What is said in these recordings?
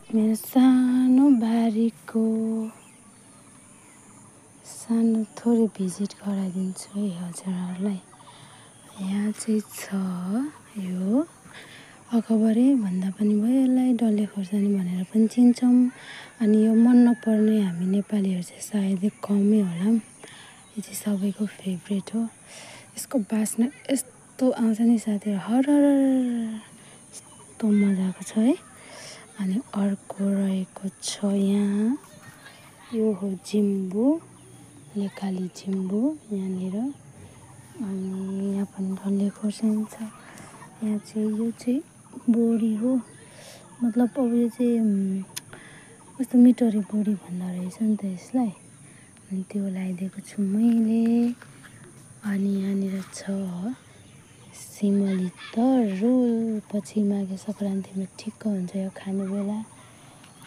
मेरो सानो बारीको सानो थोरै भिजिट गराइदिन्छु है हजुरहरूलाई। यहाँ चाहिँ छ यो अकबरे भन्दा पनि भयो, यसलाई डल्ले खोर्सानी भनेर पनि चिन्छौँ। अनि यो मन नपर्ने हामी नेपालीहरू चाहिँ सायदै कमै होला। यो चाहिँ सबैको फेभरेट हो। यसको बास्ना यस्तो आउँछ नि साथीहरू, हरर यस्तो मजाको छ है। अनि अर्को रहेको छ यहाँ, यो हो जिम्बु, लेकाली जिम्बु यहाँनिर। अनि यहाँ पनि डल्ले खोर्सानी छ। यहाँ चाहिँ यो चाहिँ बोडी हो, मतलब अब यो चाहिँ कस्तो मिटरी बोडी भन्दो रहेछ नि त यसलाई। अनि त्यो लगाइदिएको छु मैले। अनि यहाँनिर छ सिमली तरुल, पछि माघे सङ्क्रान्तिमा ठिक्क हुन्छ यो खाने बेला।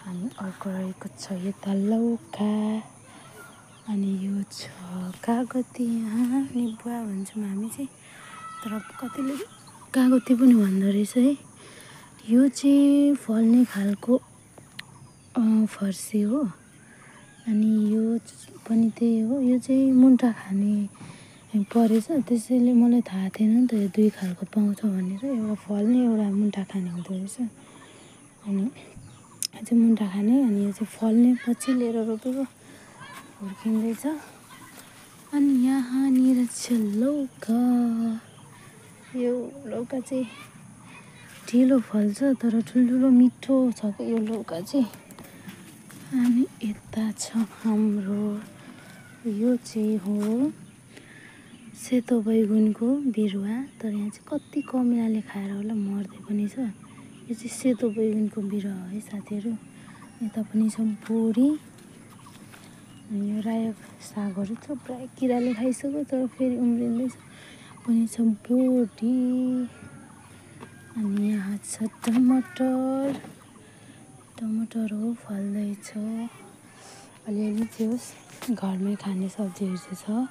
अनि अर्को रहेको छ यता लौका। अनि यो छ कागती, यहाँ निबुवा भन्छौँ हामी चाहिँ, तर कतिले कागती पनि भन्दो रहेछ है। यो चाहिँ फल्ने खालको फर्सी हो। अनि यो पनि त्यही हो, यो चाहिँ मुन्टा खाने परेछ, त्यसैले मलाई थाहा थिएन नि त यो दुई खालको पाउँछ भनेर। एउटा फल्ने, एउटा मुन्टा खाने हुँदो रहेछ। अनि यो चाहिँ मुन्टा खाने, अनि यो चाहिँ फल्ने, पछि लिएर रोपेको हुर्किँदैछ। अनि यहाँनिर छ लौका। यो लौका चाहिँ ढिलो फल्छ तर ठुल्ठुलो मिठो छ कि यो लौका चाहिँ। अनि यता छ हाम्रो, यो चाहिँ हो सेतो बैगुनको बिरुवा, तर यहाँ चाहिँ कति कमिलाले खाएर होला मर्दै पनि छ। यो चाहिँ सेतो बैगुनको बिरुवा हो है साथीहरू। यता पनि छ बोडी। अनि यो रायो सागहरू छ, प्रायः किराले खाइसक्यो तर फेरि उम्रिँदैछ। पनि छ बोडी। अनि यहाँ छ टमाटर, टमाटर हो फल्दैछ। अलिअलि जे होस् घरमै खाने सब्जीहरू चाहिँ छ।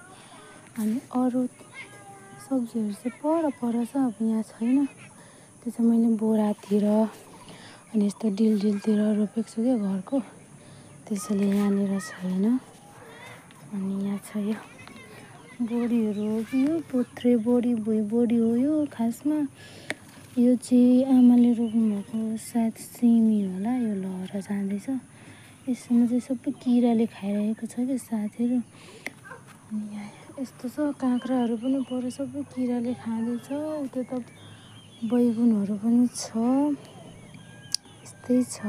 अनि अरू सब्जीहरू चाहिँ पर छ, अब यहाँ छैन। त्यो चाहिँ मैले बोरातिर अनि यस्तो डिलतिर रोपेको छु क्या घरको, त्यसैले यहाँनिर छैन। अनि यहाँ छ यो बोडीहरू हो कि यो पोथ्रे बोडी, भुइँ बोडी हो यो खासमा। यो चाहिँ आमाले रोप्नुभएको सायद सिमी होला, यो लहरा जाँदैछ। यसमा चाहिँ सबै किराले खाइरहेको छ क्या साथीहरू। अनि यहाँ यस्तो छ, काँक्राहरू पनि पर सबै किराले खाँदैछ। उता त बैगुनहरू पनि छ, यस्तै छ।